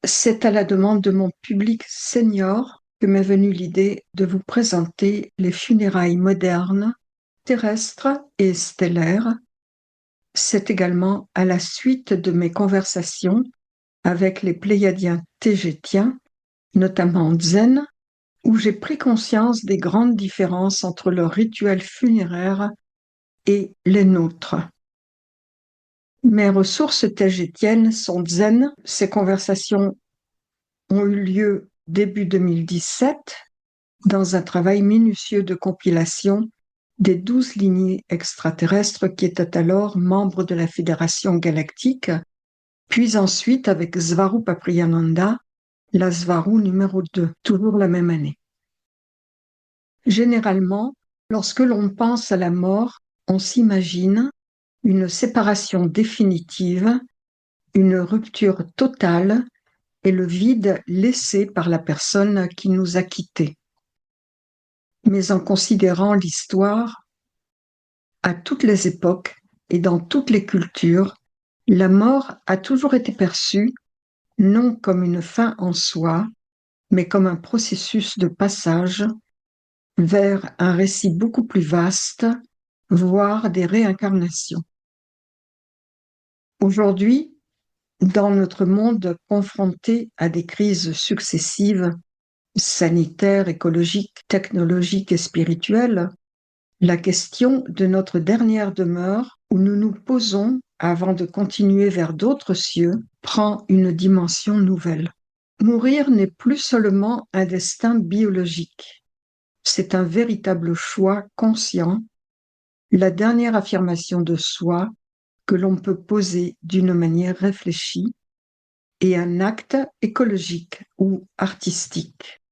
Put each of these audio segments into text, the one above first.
C'est à la demande de mon public senior que m'est venue l'idée de vous présenter les funérailles modernes, terrestres et stellaires. C'est également à la suite de mes conversations avec les pléiadiens tégétiens, notamment Zen, où j'ai pris conscience des grandes différences entre leurs rituels funéraires et les nôtres. Mes ressources tégétiennes sont Zen. Ces conversations ont eu lieu début 2017 dans un travail minutieux de compilation des 12 lignées extraterrestres qui étaient alors membres de la Fédération galactique, puis ensuite avec Svarupa Priyananda, la Svaru numéro 2, toujours la même année. Généralement, lorsque l'on pense à la mort, on s'imagine une séparation définitive, une rupture totale et le vide laissé par la personne qui nous a quittés. Mais en considérant l'histoire, à toutes les époques et dans toutes les cultures, la mort a toujours été perçue non comme une fin en soi, mais comme un processus de passage vers un récit beaucoup plus vaste, voire des réincarnations. Aujourd'hui, dans notre monde confronté à des crises successives, sanitaires, écologiques, technologiques et spirituelles, la question de notre dernière demeure, où nous nous posons avant de continuer vers d'autres cieux, prend une dimension nouvelle. Mourir n'est plus seulement un destin biologique, c'est un véritable choix conscient, la dernière affirmation de soi que l'on peut poser d'une manière réfléchie, et un acte écologique ou artistique.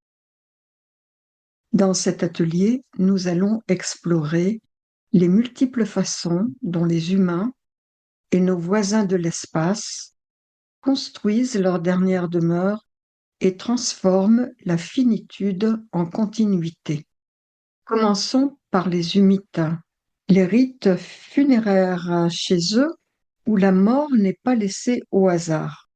Dans cet atelier, nous allons explorer les multiples façons dont les humains et nos voisins de l'espace construisent leur dernière demeure et transforment la finitude en continuité. Commençons par les Humitas, les rites funéraires chez eux où la mort n'est pas laissée au hasard.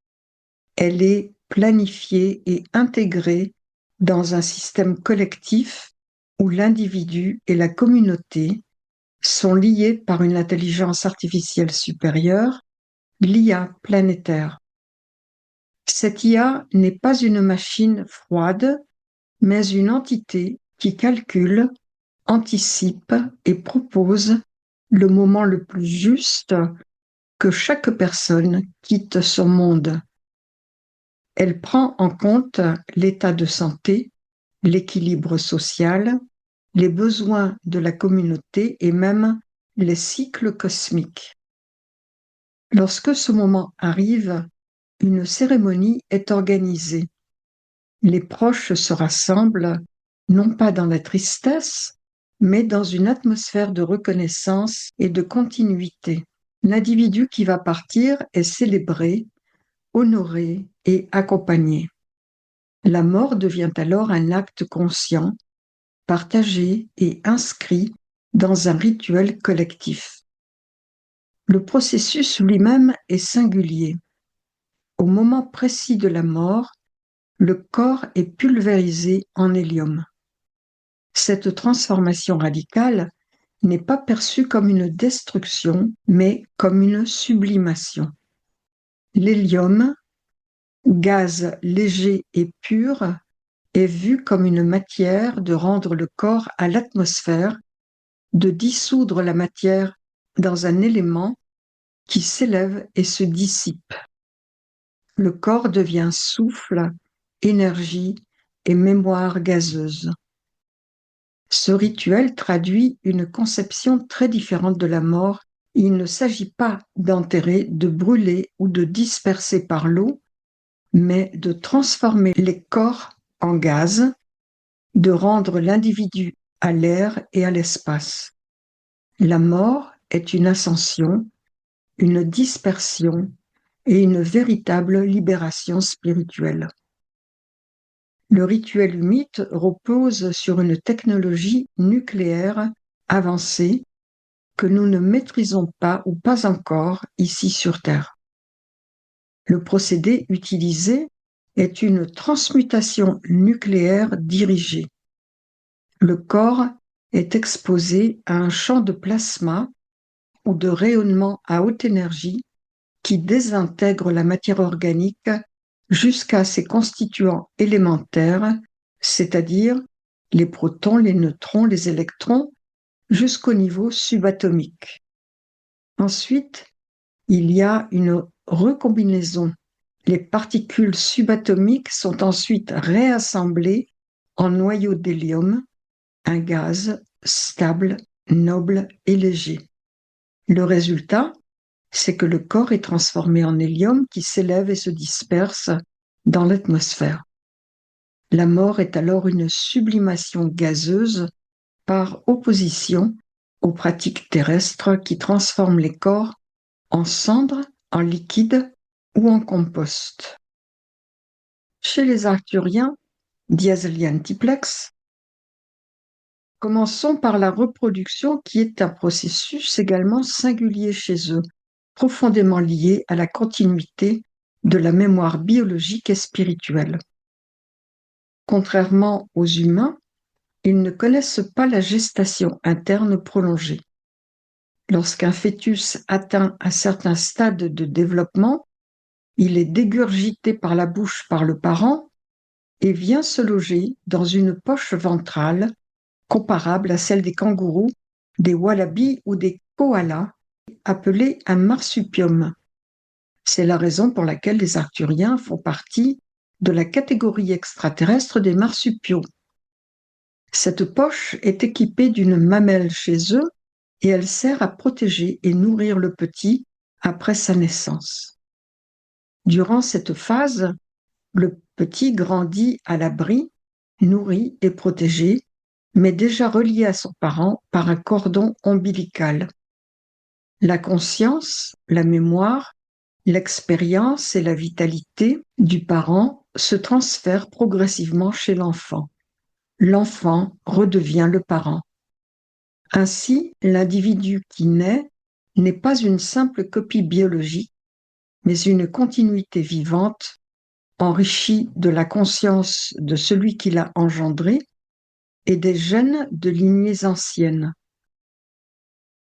Elle est planifiée et intégrée dans un système collectif où l'individu et la communauté sont liés par une intelligence artificielle supérieure, l'IA planétaire. Cette IA n'est pas une machine froide, mais une entité qui calcule, anticipe et propose le moment le plus juste que chaque personne quitte son monde. Elle prend en compte l'état de santé, l'équilibre social, les besoins de la communauté et même les cycles cosmiques. Lorsque ce moment arrive, une cérémonie est organisée. Les proches se rassemblent, non pas dans la tristesse, mais dans une atmosphère de reconnaissance et de continuité. L'individu qui va partir est célébré, honoré et accompagné. La mort devient alors un acte conscient, partagé et inscrit dans un rituel collectif. Le processus lui-même est singulier. Au moment précis de la mort, le corps est pulvérisé en hélium. Cette transformation radicale n'est pas perçue comme une destruction, mais comme une sublimation. L'hélium, gaz léger et pur, est vu comme une matière de rendre le corps à l'atmosphère, de dissoudre la matière dans un élément qui s'élève et se dissipe. Le corps devient souffle, énergie et mémoire gazeuse. Ce rituel traduit une conception très différente de la mort. Il ne s'agit pas d'enterrer, de brûler ou de disperser par l'eau, mais de transformer les corps en gaz, de rendre l'individu à l'air et à l'espace. La mort est une ascension, une dispersion et une véritable libération spirituelle. Le rituel humide repose sur une technologie nucléaire avancée que nous ne maîtrisons pas ou pas encore ici sur Terre. Le procédé utilisé est une transmutation nucléaire dirigée. Le corps est exposé à un champ de plasma ou de rayonnement à haute énergie qui désintègre la matière organique jusqu'à ses constituants élémentaires, c'est-à-dire les protons, les neutrons, les électrons, jusqu'au niveau subatomique. Ensuite, il y a une recombinaison. Les particules subatomiques sont ensuite réassemblées en noyau d'hélium, un gaz stable, noble et léger. Le résultat, c'est que le corps est transformé en hélium qui s'élève et se disperse dans l'atmosphère. La mort est alors une sublimation gazeuse par opposition aux pratiques terrestres qui transforment les corps en cendres, en liquide ou en compost. Chez les arcturiens, Diazeliantiplex, commençons par la reproduction qui est un processus également singulier chez eux, profondément lié à la continuité de la mémoire biologique et spirituelle. Contrairement aux humains, ils ne connaissent pas la gestation interne prolongée. Lorsqu'un fœtus atteint un certain stade de développement, il est dégurgité par la bouche par le parent et vient se loger dans une poche ventrale comparable à celle des kangourous, des wallabies ou des koalas, appelée un marsupium. C'est la raison pour laquelle les arcturiens font partie de la catégorie extraterrestre des marsupiaux. Cette poche est équipée d'une mamelle chez eux et elle sert à protéger et nourrir le petit après sa naissance. Durant cette phase, le petit grandit à l'abri, nourri et protégé, mais déjà relié à son parent par un cordon ombilical. La conscience, la mémoire, l'expérience et la vitalité du parent se transfèrent progressivement chez l'enfant. L'enfant redevient le parent. Ainsi, l'individu qui naît n'est pas une simple copie biologique, mais une continuité vivante, enrichie de la conscience de celui qui l'a engendré et des gènes de lignées anciennes.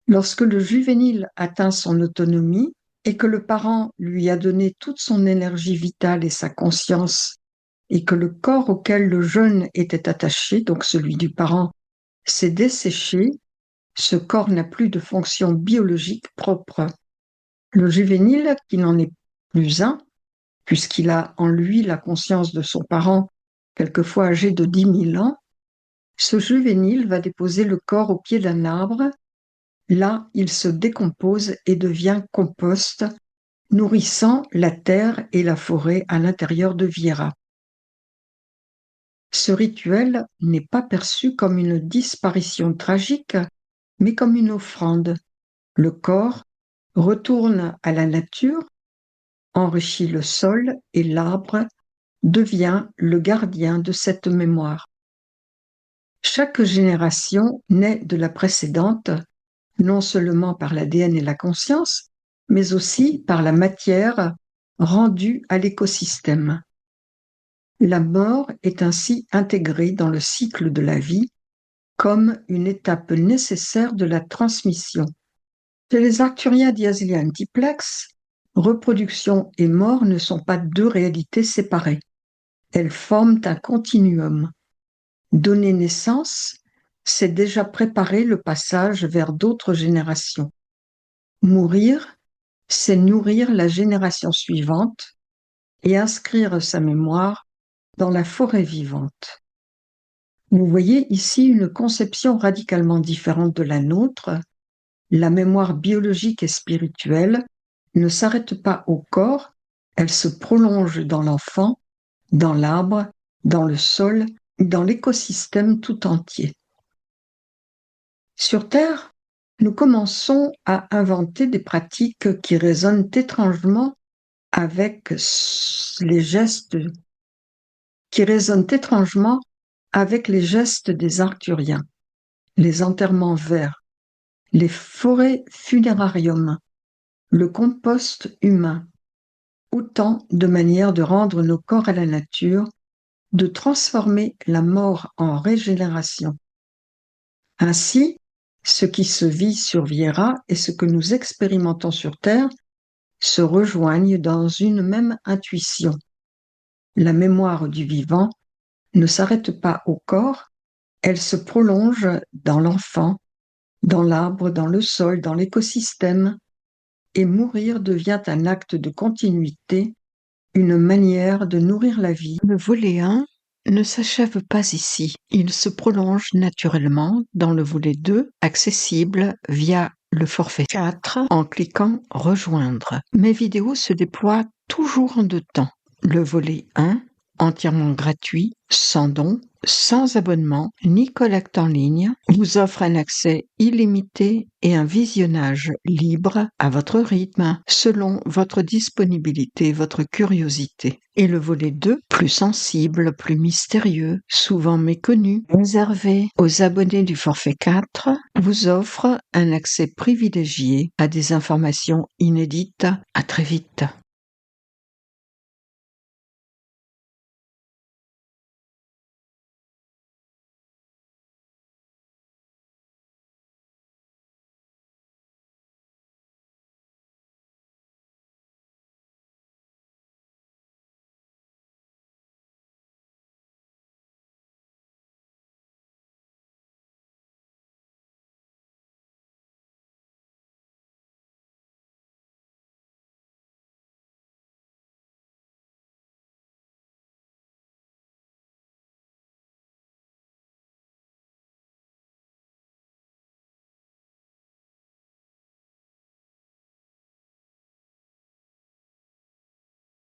Lorsque le juvénile atteint son autonomie et que le parent lui a donné toute son énergie vitale et sa conscience, et que le corps auquel le jeune était attaché, donc celui du parent, s'est desséché, ce corps n'a plus de fonction biologique propre. Le juvénile, qui n'en est plus un, puisqu'il a en lui la conscience de son parent, quelquefois âgé de 10 000 ans, ce juvénile va déposer le corps au pied d'un arbre. Là, il se décompose et devient compost, nourrissant la terre et la forêt à l'intérieur de Viera. Ce rituel n'est pas perçu comme une disparition tragique, mais comme une offrande. Le corps retourne à la nature, enrichit le sol et l'arbre devient le gardien de cette mémoire. Chaque génération naît de la précédente, non seulement par l'ADN et la conscience, mais aussi par la matière rendue à l'écosystème. La mort est ainsi intégrée dans le cycle de la vie comme une étape nécessaire de la transmission. Chez les Arcturia Diazeliantiplex, reproduction et mort ne sont pas deux réalités séparées. Elles forment un continuum. Donner naissance, c'est déjà préparer le passage vers d'autres générations. Mourir, c'est nourrir la génération suivante et inscrire sa mémoire dans la forêt vivante. Vous voyez ici une conception radicalement différente de la nôtre. La mémoire biologique et spirituelle ne s'arrête pas au corps, elle se prolonge dans l'enfant, dans l'arbre, dans le sol, dans l'écosystème tout entier. Sur Terre, nous commençons à inventer des pratiques qui résonnent étrangement avec les gestes des Arcturiens, les enterrements verts, les forêts funérariums, le compost humain autant de manières de rendre nos corps à la nature, de transformer la mort en régénération. Ainsi, ce qui se vit sur Viera et ce que nous expérimentons sur Terre se rejoignent dans une même intuition. La mémoire du vivant ne s'arrête pas au corps, elle se prolonge dans l'enfant, dans l'arbre, dans le sol, dans l'écosystème, et mourir devient un acte de continuité, une manière de nourrir la vie. Le volet 1 ne s'achève pas ici. Il se prolonge naturellement dans le volet 2, accessible via le forfait 4 en cliquant « Rejoindre ». Mes vidéos se déploient toujours en 2 temps. Le volet 1, entièrement gratuit, sans don, sans abonnement, ni collecte en ligne, vous offre un accès illimité et un visionnage libre à votre rythme, selon votre disponibilité, votre curiosité. Et le volet 2, plus sensible, plus mystérieux, souvent méconnu, réservé aux abonnés du forfait 4, vous offre un accès privilégié à des informations inédites. À très vite.